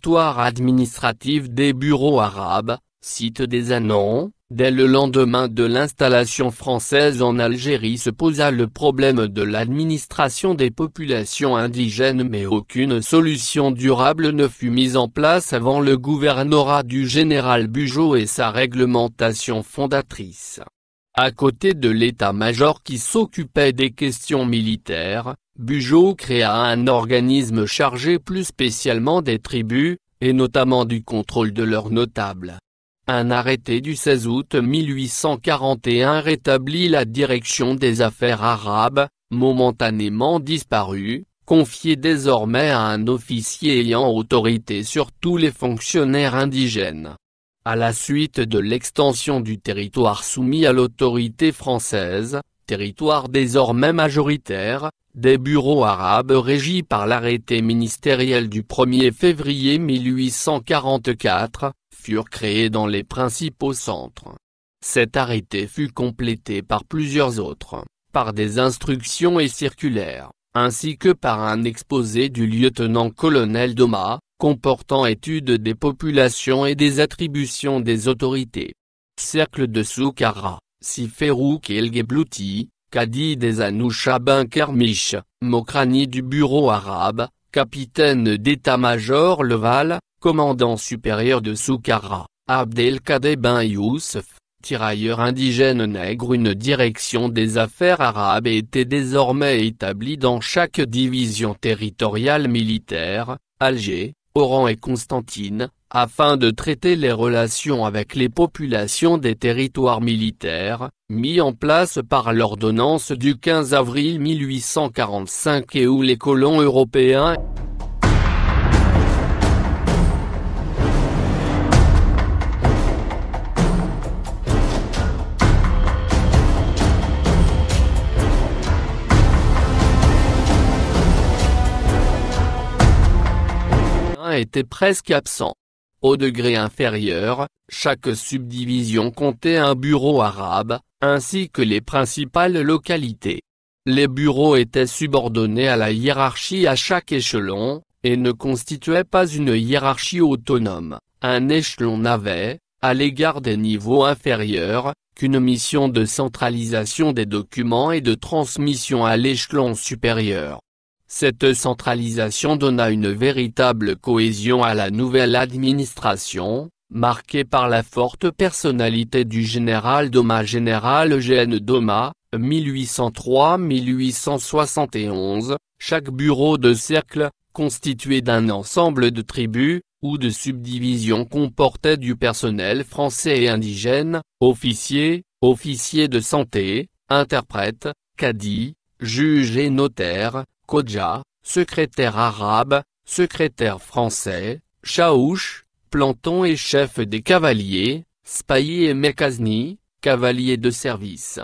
l'histoire administrative des bureaux arabes, cite des Annons. Dès le lendemain de l'installation française en Algérie se posa le problème de l'administration des populations indigènes, mais aucune solution durable ne fut mise en place avant le gouvernorat du général Bugeaud et sa réglementation fondatrice. À côté de l'état-major qui s'occupait des questions militaires, Bugeaud créa un organisme chargé plus spécialement des tribus, et notamment du contrôle de leurs notables. Un arrêté du 16 août 1841 rétablit la direction des affaires arabes, momentanément disparue, confiée désormais à un officier ayant autorité sur tous les fonctionnaires indigènes. À la suite de l'extension du territoire soumis à l'autorité française, territoire désormais majoritaire, des bureaux arabes régis par l'arrêté ministériel du 1er février 1844, furent créés dans les principaux centres. Cet arrêté fut complété par plusieurs autres, par des instructions et circulaires, ainsi que par un exposé du lieutenant-colonel Doma, comportant étude des populations et des attributions des autorités. Cercle de Soukhara, Siferouk El Geblouti, Cadi des Anoucha Ben Kermiche, Mokrani du bureau arabe, capitaine d'état-major Leval, commandant supérieur de Soukhara, Abdelkader Ben Youssef, tirailleur indigène nègre. Une direction des affaires arabes était désormais établie dans chaque division territoriale militaire, Alger, Oran et Constantine, afin de traiter les relations avec les populations des territoires militaires, mis en place par l'ordonnance du 15 avril 1845 et où les colons européens étaient presque absents. Au degré inférieur, chaque subdivision comptait un bureau arabe, ainsi que les principales localités. Les bureaux étaient subordonnés à la hiérarchie à chaque échelon, et ne constituaient pas une hiérarchie autonome. Un échelon n'avait, à l'égard des niveaux inférieurs, qu'une mission de centralisation des documents et de transmission à l'échelon supérieur. Cette centralisation donna une véritable cohésion à la nouvelle administration, marquée par la forte personnalité du général Doma. Général Eugène Doma, 1803-1871, chaque bureau de cercle, constitué d'un ensemble de tribus, ou de subdivisions comportait du personnel français et indigène, officiers, officiers de santé, interprètes, cadis, juges et notaires, Kodja, secrétaire arabe, secrétaire français, chaouch, planton et chef des cavaliers, spahi et mekazni, cavaliers de service.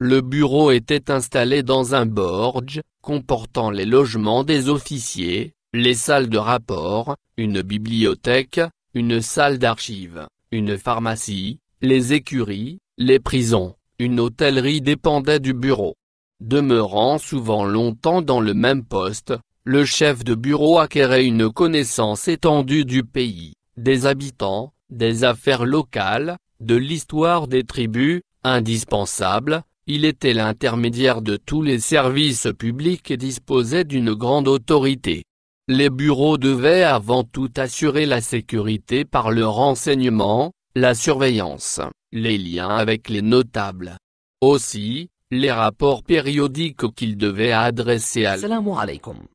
Le bureau était installé dans un bordj, comportant les logements des officiers, les salles de rapport, une bibliothèque, une salle d'archives, une pharmacie, les écuries, les prisons, une hôtellerie dépendait du bureau. Demeurant souvent longtemps dans le même poste, le chef de bureau acquérait une connaissance étendue du pays, des habitants, des affaires locales, de l'histoire des tribus, indispensable. Il était l'intermédiaire de tous les services publics et disposait d'une grande autorité. Les bureaux devaient avant tout assurer la sécurité par le renseignement, la surveillance, les liens avec les notables. Aussi, les rapports périodiques qu'ils devaient adresser à السلام عليكم.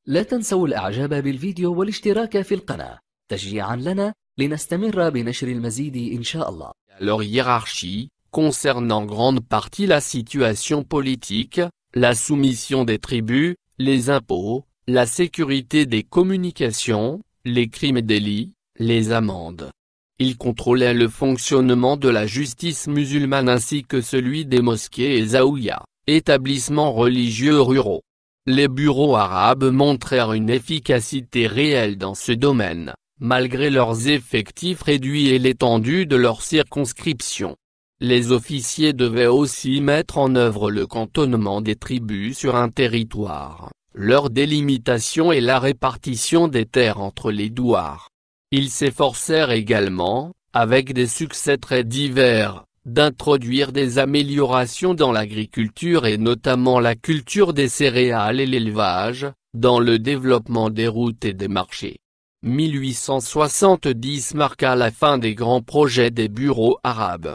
لا تنسوا الإعجاب بالفيديو والاشتراك في القناة تشجيعا لنا لنستمر بنشر المزيد إن شاء الله. leur hiérarchie, concernant grande partie la situation politique, la soumission des tribus, les impôts, la sécurité des communications, les crimes et délits, les amendes. Il contrôlait le fonctionnement de la justice musulmane ainsi que celui des mosquées et zaouïas, établissements religieux ruraux. Les bureaux arabes montrèrent une efficacité réelle dans ce domaine, malgré leurs effectifs réduits et l'étendue de leur circonscription. Les officiers devaient aussi mettre en œuvre le cantonnement des tribus sur un territoire. leur délimitation et la répartition des terres entre les douars. Ils s'efforcèrent également, avec des succès très divers, d'introduire des améliorations dans l'agriculture et notamment la culture des céréales et l'élevage, dans le développement des routes et des marchés. 1870 marqua la fin des grands projets des bureaux arabes.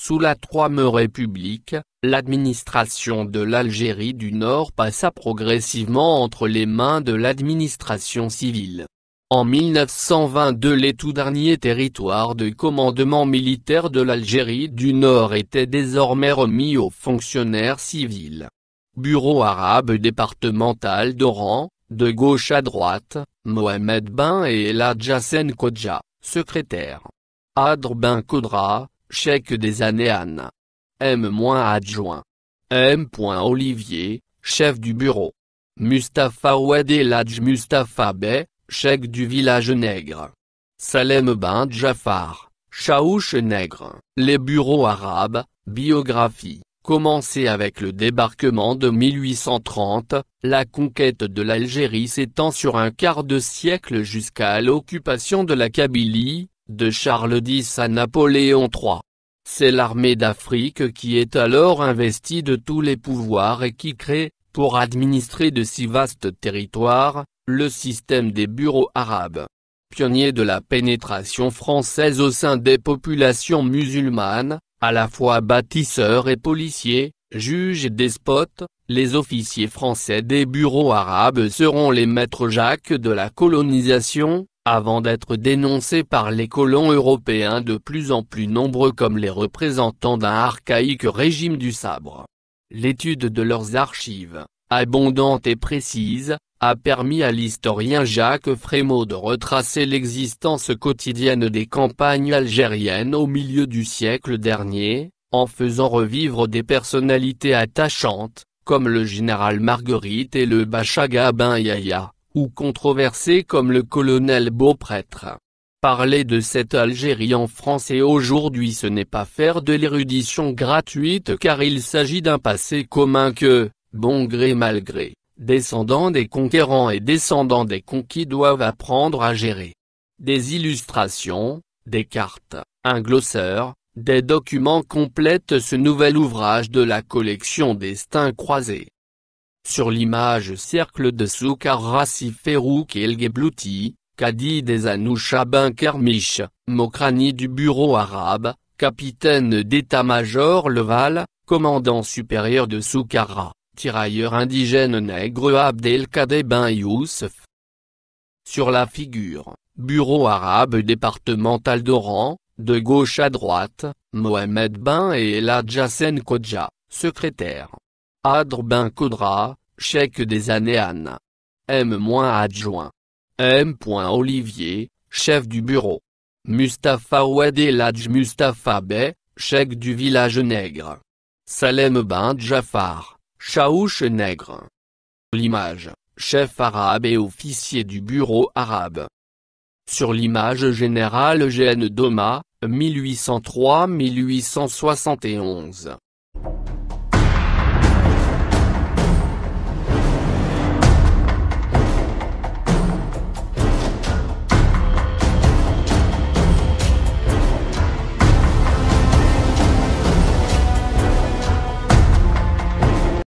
Sous la Troisième République, l'administration de l'Algérie du Nord passa progressivement entre les mains de l'administration civile. En 1922 les tout derniers territoires de commandement militaire de l'Algérie du Nord étaient désormais remis aux fonctionnaires civils. Bureau arabe départemental d'Oran, de gauche à droite, Mohamed Ben et El-Hadj Hassen Kodja, secrétaire. Adr Ben Kodra, cheikh des Anéanes. M-adjoint. M. Olivier, chef du bureau. Mustapha Ouad El-Hadj Mustapha Bey, cheikh du village nègre. Salem Ben Jafar, chaouche nègre. Les bureaux arabes, biographie. Commencé avec le débarquement de 1830, la conquête de l'Algérie s'étend sur un quart de siècle jusqu'à l'occupation de la Kabylie, de Charles X à Napoléon III. C'est l'armée d'Afrique qui est alors investie de tous les pouvoirs et qui crée, pour administrer de si vastes territoires, le système des bureaux arabes. Pionnier de la pénétration française au sein des populations musulmanes, à la fois bâtisseurs et policiers, juges et despotes, les officiers français des bureaux arabes seront les maîtres Jacques de la colonisation, avant d'être dénoncés par les colons européens de plus en plus nombreux comme les représentants d'un archaïque régime du sabre. L'étude de leurs archives, abondante et précise, a permis à l'historien Jacques Frémaux de retracer l'existence quotidienne des campagnes algériennes au milieu du siècle dernier, en faisant revivre des personnalités attachantes, comme le général Marguerite et le Bachaga Ben Yahya, ou controversés comme le colonel Beauprêtre. Parler de cette Algérie en France et aujourd'hui ce n'est pas faire de l'érudition gratuite car il s'agit d'un passé commun que, bon gré mal gré, descendants des conquérants et descendants des conquis doivent apprendre à gérer. Des illustrations, des cartes, un glossaire, des documents complètent ce nouvel ouvrage de la collection Destins croisés. Sur l'image cercle de Soukar Rassi Ferrouk El Geblouti, Cadi des Anoucha Ben Kermiche, Mokrani du bureau arabe, capitaine d'état-major Leval, commandant supérieur de Soukara, tirailleur indigène nègre Abdelkader Ben Youssef. Sur la figure, bureau arabe départemental d'Oran, de gauche à droite, Mohamed Ben et El-Hadj Hassen Kodja, secrétaire. Adr Ben Kodra, cheikh des Anéanes. M-adjoint. M. Olivier, chef du bureau. Mustapha Ouad El-Hadj Mustapha Bey, cheikh du village nègre. Salem Ben Jafar, chaouche nègre. L'image, chef arabe et officier du bureau arabe. Sur l'image générale Gn Doma, 1803-1871.